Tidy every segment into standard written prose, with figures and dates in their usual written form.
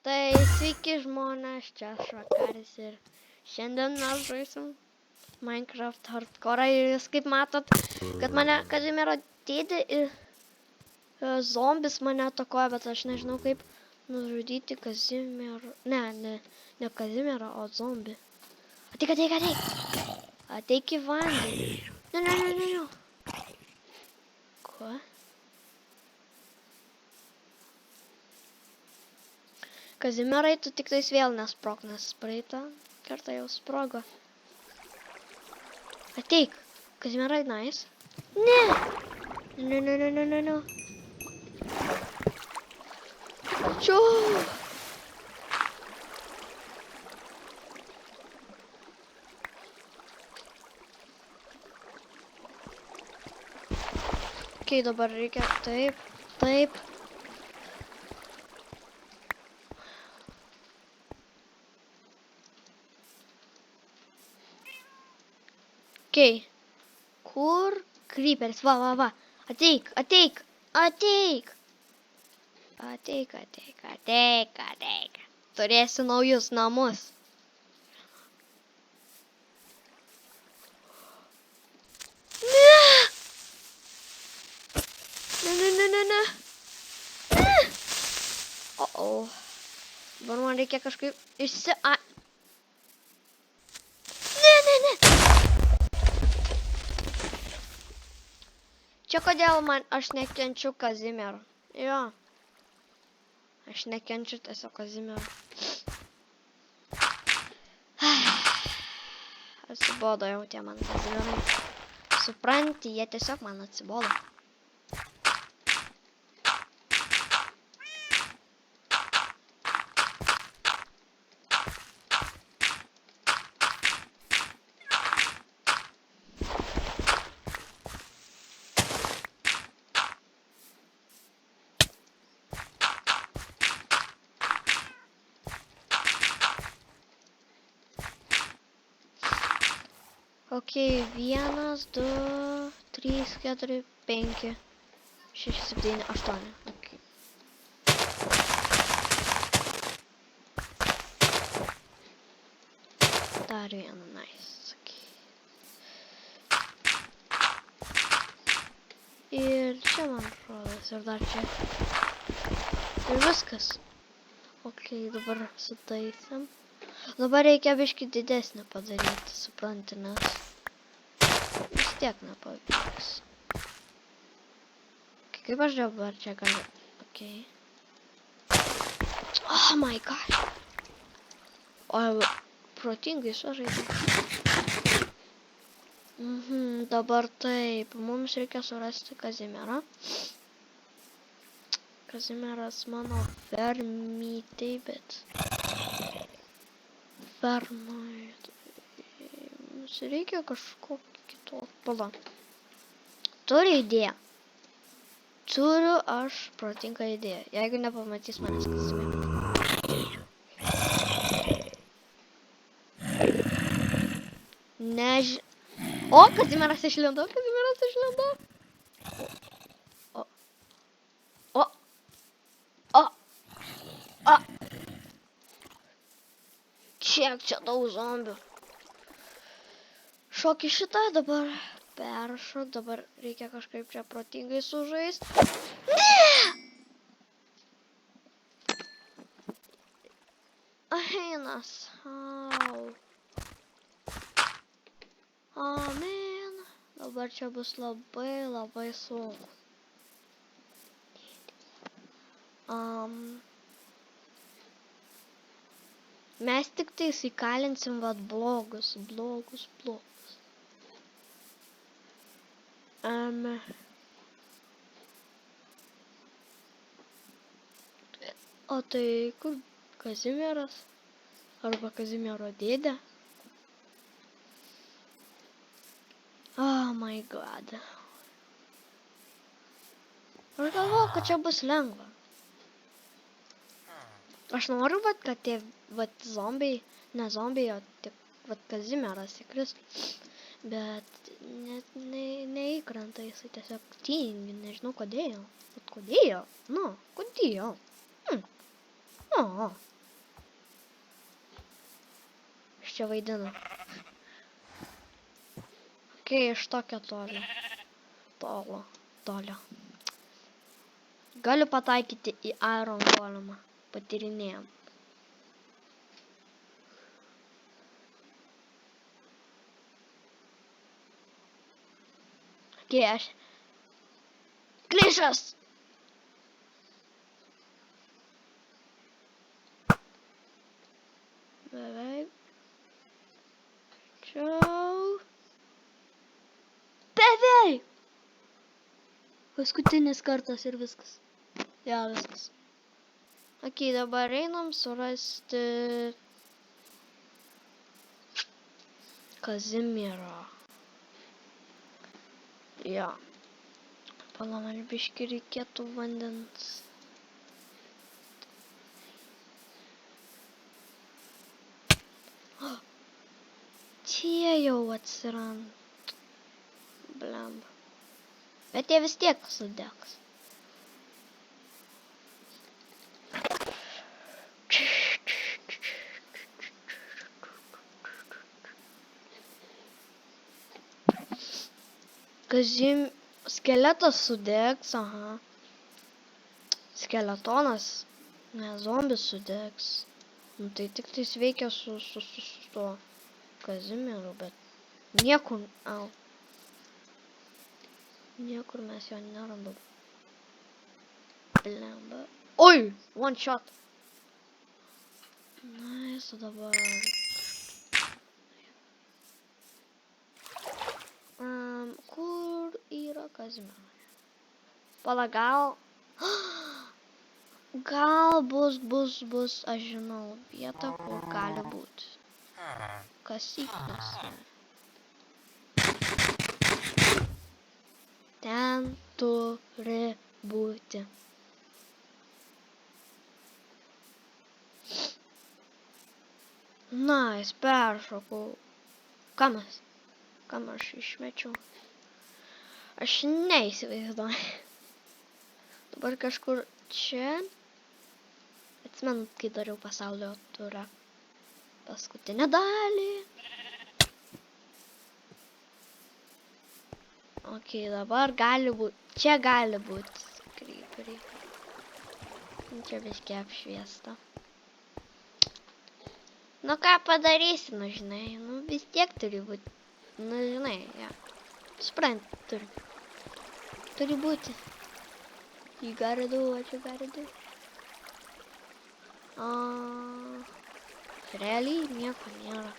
Tai sveiki žmonės, čia Švakaris ir šiandien mes žaisim Minecraft Hardcore ir jūs kaip matot, kad mane Kazimiero dėdė ir zombis mane atakoja, bet aš nežinau kaip nužudyti Kazimiero, ne Kazimiero, o zombį. Ateik į vandenį. Ne. Ko? Kazimierai, tu tik tais vėl nesprog, nes praeitą kartą jau sprogo. Ateik, Kazimierai, nice. Ne. Ačiū. Okay, dabar reikia taip. Okay. Kur creeperis? Va. Ateik. Turėsiu naujus namus. Ne. O. Dabar man reikia kažkaip Ne. Čia kodėl aš nekenčiu Kazimiero. Jo. Aš nekenčiu tiesiog Kazimiero. Atsibodo jau tie man Kazimierai. Supranti, jie tiesiog man atsibodo. Ok, 1, 2, 3, 4, 5, 6, 7, 8. Okay. Dar vieną, nice. Okay. Ir čia man rodos, ir dar čia. Ir viskas. Ok, dabar sutaisėm. Dabar reikia biškį didesnį padaryti, supranti, nes vis tiek nepavyks. Kaip aš dabar čia galiu? Ok. Oh my god. O, protingai sužaidžiu. Dabar taip, mums reikia surasti Kazimierą. Kazimieras mano fermytei, bet fermai. Mums reikia kažkokį kitokį. Pala. Turiu idėją. Turiu aš protingą idėją. Jeigu nepamatys manęs Kazimieras. O, Kazimieras išlindo. O. Kiek čia daug zombių. Šok į šitą dabar. Peršok, dabar reikia kažkaip čia protingai sužaist. Ainas. Amen. Dabar čia bus labai sunku. Mes tik tais įkalinsim vat blogus. O tai kur Kazimieras? Arba Kazimiero dėdė? Oh my god. Aš galvoju, kad čia bus lengva. Aš noriu, kad tie zombiai, ne zombiai, o tik Kazimieras įkris. Bet net neįkrenta, jisai tiesiog tingi, nežinau kodėl. Bet kodėl? Kodėl? čia vaidina. Kai iš tokio tolio. Galiu pataikyti į Iron Golemą. Patyrinėjom. Kai aš... Klišas! Beveik. Čiau. Beveik! Paskutinis kartas ir viskas. Ja, viskas. Ok, dabar einam surasti Kazimiero. Ja. Pala, man biškį reikėtų vandens. Čia jau atsiranda. Blemba. Bet jie vis tiek sudegs. Skeletas sudegs, aha. Skeletonas, ne, zombis sudegs. Nu, tai tik tais veikia su tuo Kazimieru, bet niekur, niekur mes jo nerandam. Blemba. Oi, one shot. Na, jis dabar. Kur yra Kazimieras? Pala, gal bus, aš žinau, vieta, kur gali būti. Kasyklose. Ten turi būti. Na, jis peršokau. Kam aš išmečiau? Aš neįsivaizduoju. Dabar kažkur čia. Atsimenat, kai dariau pasaulio turą. Paskutinę dalį. Ok, dabar gali būti. Čia gali būti creeperiai. Čia biškį apšviesta. Nu ką padarysi, nu žinai, nu vis tiek turi būti. Nu žinai, ja. Suprant, turi būti. You gotta do what you gotta do. Realiai nieko nėra.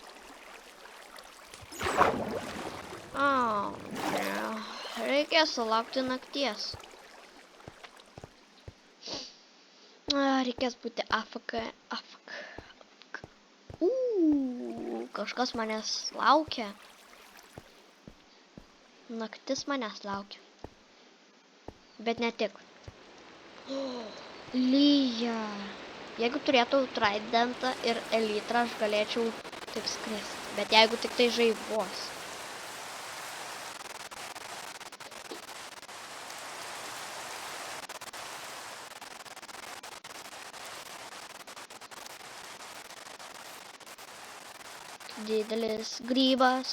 Reikia sulaukti nakties. Reikės būti AFK. Kažkas manęs laukia. Naktis manęs laukia. Bet ne tik. Lyja. Jeigu turėtų tridentą ir elytrą, aš galėčiau taip skristi. Bet jeigu tik tai žaibos. Didelis grybas.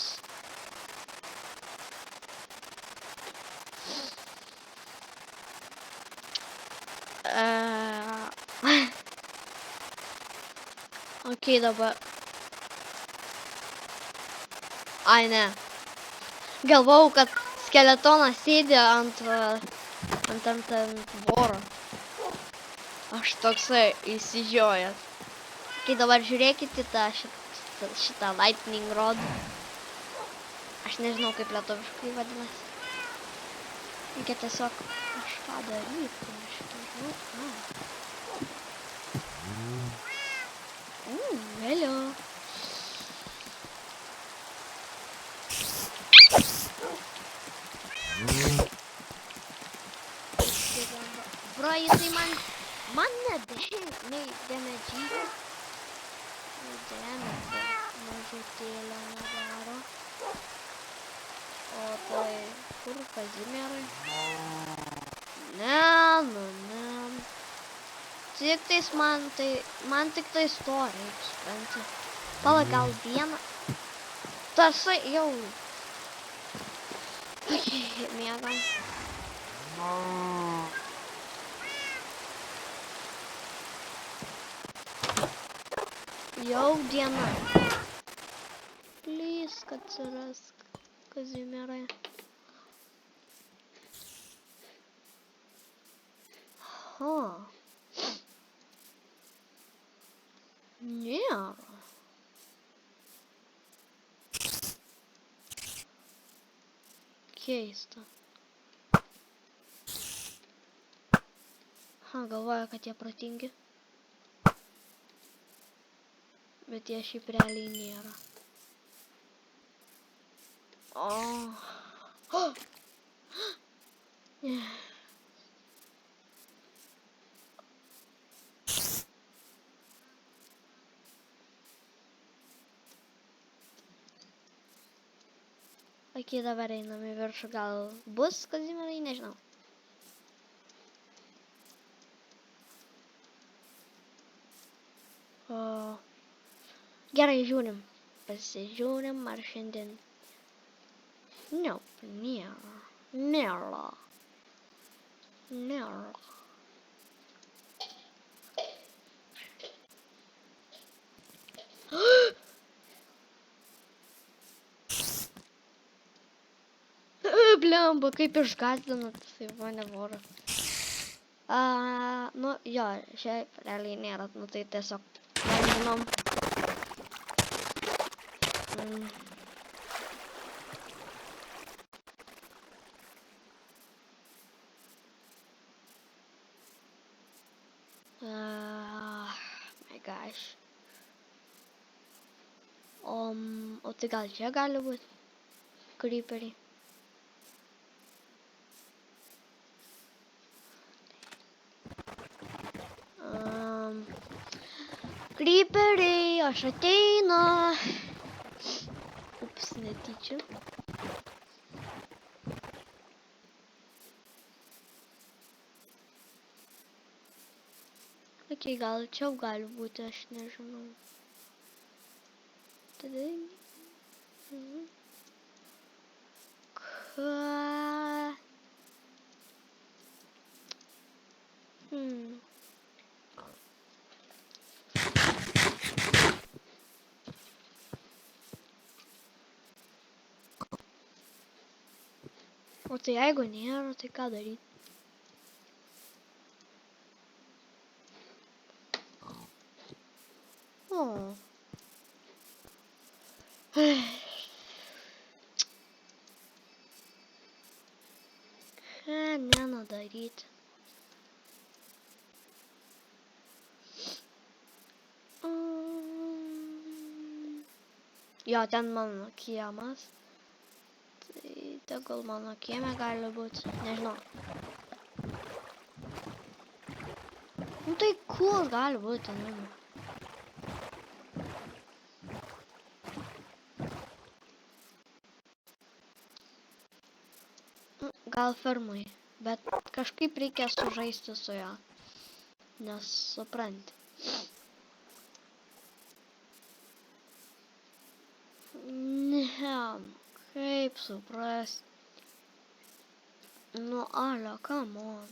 Ok, dabar. Ai, ne. Galvojau, kad skeletonas sėdi ant voro. Aš toksai įsižiojęs. Ok, dabar žiūrėkite šitą lightning rod. Aš nežinau, kaip lietuviškai vadinasi. Reikia tiesiog kažką daryti. Hello. Bro, jisai man nedėmedžytų. Mažutėlio nedaro. O tai kur Kazimierai? Ne. Tik tais man tik tais to reikia, supranti. Pala gal dieną. Tasai jau. Miegam. Jau diena. Plysk atsirask, Kazimierai. Nėra. Keista. Galvoja, kad jie protingi. Bet jie šiaip realiai nėra. Okei, dabar einam į viršų. Gal bus Kazimierai, nežinau. Gerai, žiūrim. Pasižiūrim, ar šiandien... Nėra. Blemba, kaip išgąsdinat, tai buvo nevora. Nu, jo, šiaip realiai nėra, nu tai tiesiog nežinom. My gosh. O tai gal čia gali būti creeperiai? Creeperiai, aš ateinu. Ups, netyčia. Okei, gal čia gali būti, aš nežinau. Tada... Ką? O tai jeigu nėra, tai ką daryti? Ką nenudaryti? Jo, ten mano kiemas. Tai tegul mano kieme gali būti, nežinau. Nu tai kur gali būti, nežinau. Gal fermai, bet kažkaip reikia sužaisti su ją, nes supranti. Ne, kaip suprasti? Nu, alio, come on.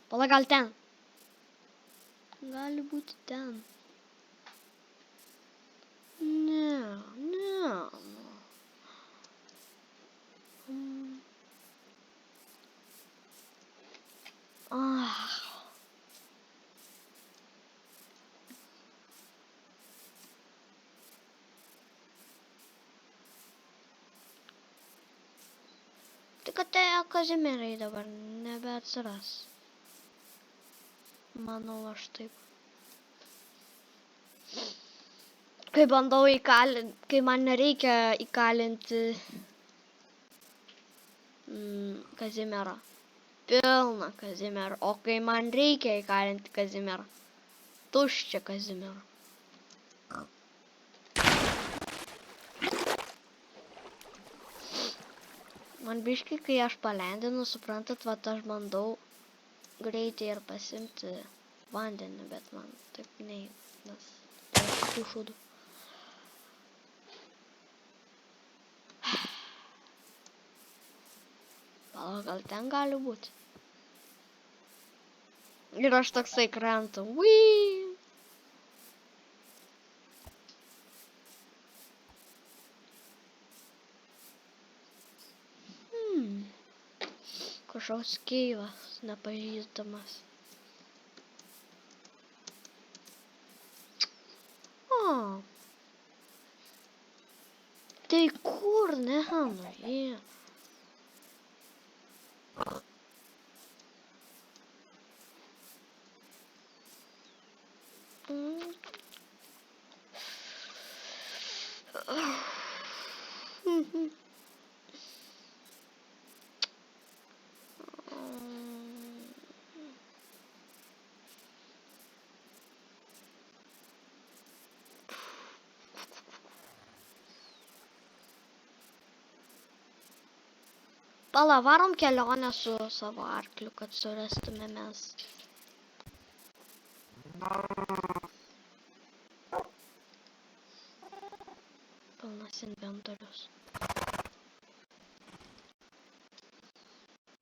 Pala, gal ten? Gali būti ten. Ne. Tik kad Kazimierai dabar nebeatsiras. Manau, aš taip. Kai bandau įkalinti, kai man nereikia įkalinti Kazimierą. Pilna Kazimierą. O kai man reikia įkalinti Kazimierą. Tuščia Kazimierą. Man biškai, kai aš palendinu, suprantat, vat aš bandau greitai ir pasimti vandenį, bet man taip nei, nes tai šitų šūdų. Gal ten gali būti. Ir aš toksai krentu. Ui. Kažkoks keivas, nepažįstamas. O. Tai kur, ne, nu, jie. Pala, varom kelionę su savo arkliu, kad surastume mes. Pilnas inventorius.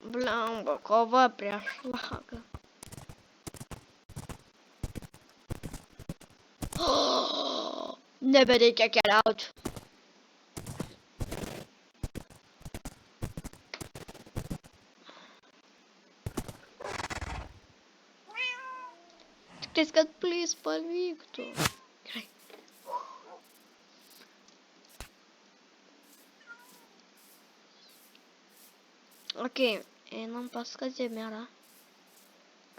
Blemba, kova prieš lagą. Nebereikia keliauti. Tiktais, kad please pavyktų. Gerai. Okei, einam pas Kazimierą.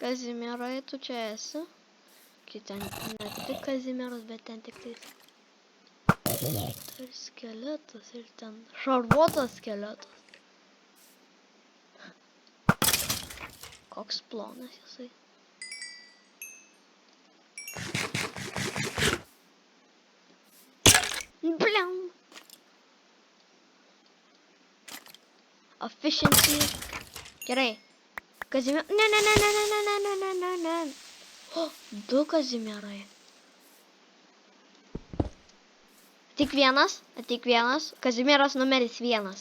Kazimierai, tu čia esi? Kai ten ne tik Kazimieras, bet ten tik tais. Tai skeletas ir ten šarvuotas skeletas. Koks plonas jisai. Bliam. Efficiency. Gerai. Kazimierai. Ne. O, 2 Kazimierai. Tik vienas. Kazimieras numeris 1.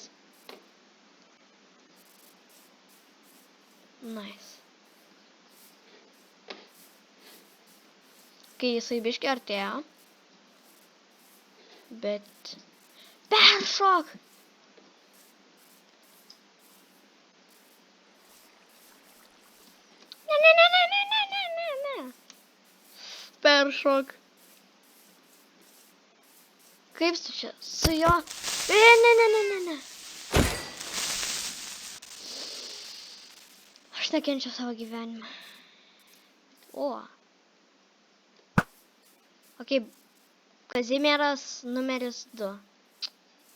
Nice. Kai jisai biškį artėjo. Bet... Peršok! Ne. Peršok. Kaip su čia? Su jo? Ne. Aš nekenčiu savo gyvenimą. O. Okei. Kazimieras numeris 2.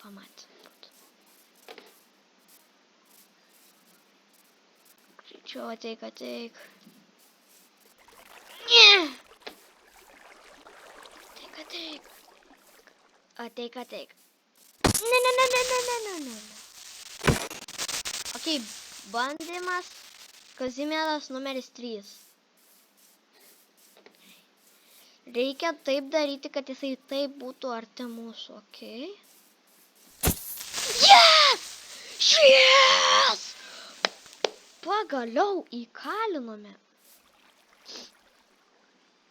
Pamatė. Greičiau ateik. Ne! Ateik. Ne. Okei, bandymas. Kazimieras numeris 3. Reikia taip daryti, kad jisai taip būtų arti mūsų, okei? Yes! Pagaliau įkalinome.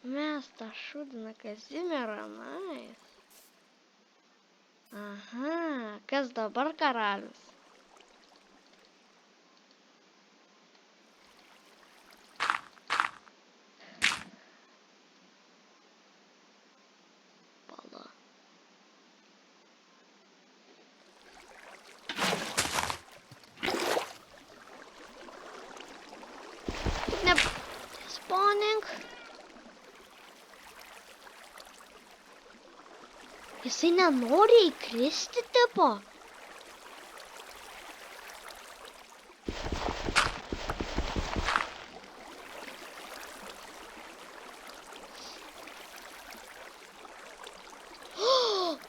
Mes tą šudiną Kazimierą, nice. Aha, kas dabar karalius? Pala. Ne, spawning. Jisai nenori įkristi, tipo.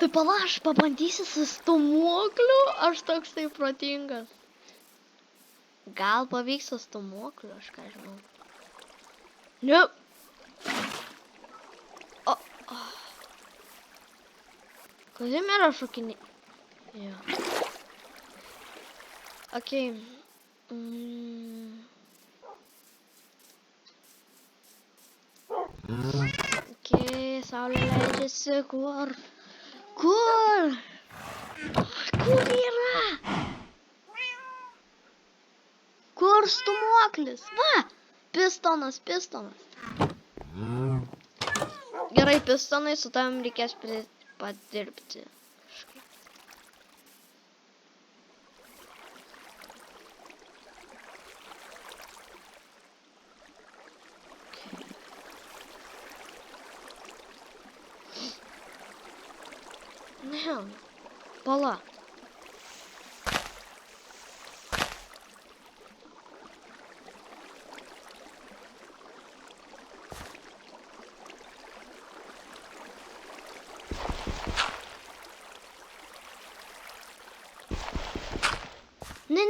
Tai pala, aš pabandysiu su stūmokliu, aš toks tai protingas. Gal pavyks su stūmokliu, aš ką žinau. Ne. Kazimieras šokinė. Jo. Okei. Okei, saulė leidžiasi. Kur? Kur? Kur yra? Kur stūmoklis? Va! Pistonas. Gerai, pistonai, su tam reikės padirbti. Ne, pala. Ne.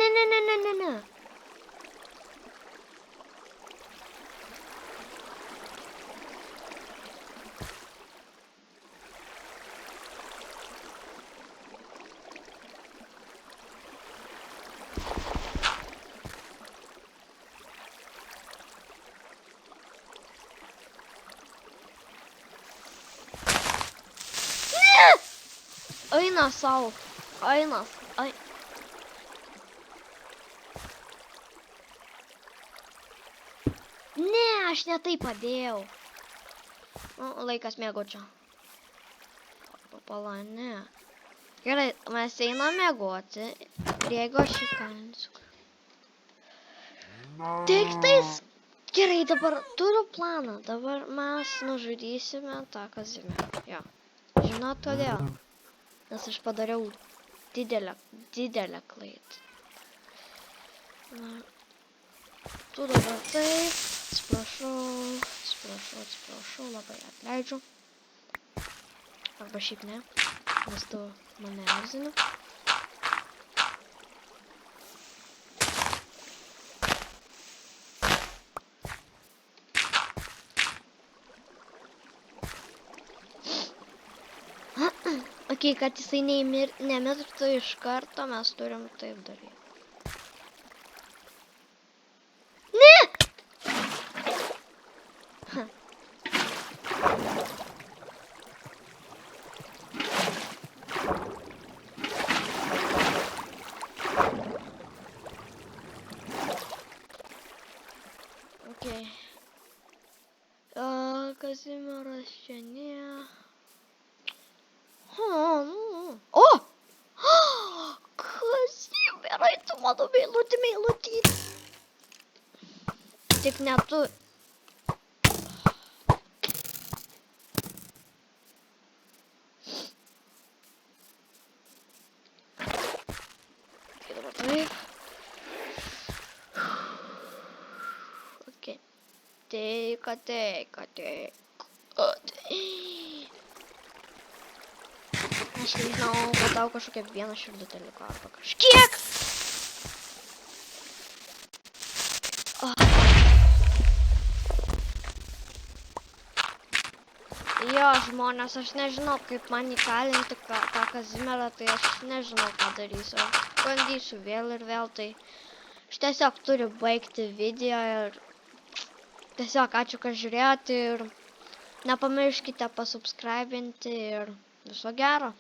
Eina sau. Eina. Ne, aš ne tai padėjau. Laikas mėgo čia. Pala, ne. Gerai, mes einam mėgoti. Ir jeigu aš įkalinsiu. Tik tais. Gerai, dabar turiu planą. Dabar mes nužudysime tą Kazimierą. Jo. Žinot kodėl? Nes aš padariau didelę klaidą. Na. Tu dabar taip. Atsiprašau, labai atleidžiu. Arba šiaip ne, nes tu mane erzini. Ok, kad jisai nemirtų iš karto, mes turim taip daryti. Kazimieras čia ne. O! Kazimierai, tu mano meilutį. Tik ne tu. Tai dabar taip. Ok. Teika. Aš nežinau, kad tau kažkokia viena širdutė liko arba kažkiek. Jo, žmonės, aš nežinau, kaip man įkalinti tą Kazimierą, tai aš nežinau, ką darysiu. Bandysiu vėl ir vėl, tai aš tiesiog turiu baigti video ir tiesiog ačiū, kad žiūrėjote ir nepamirškite pasubscribinti ir viso gero.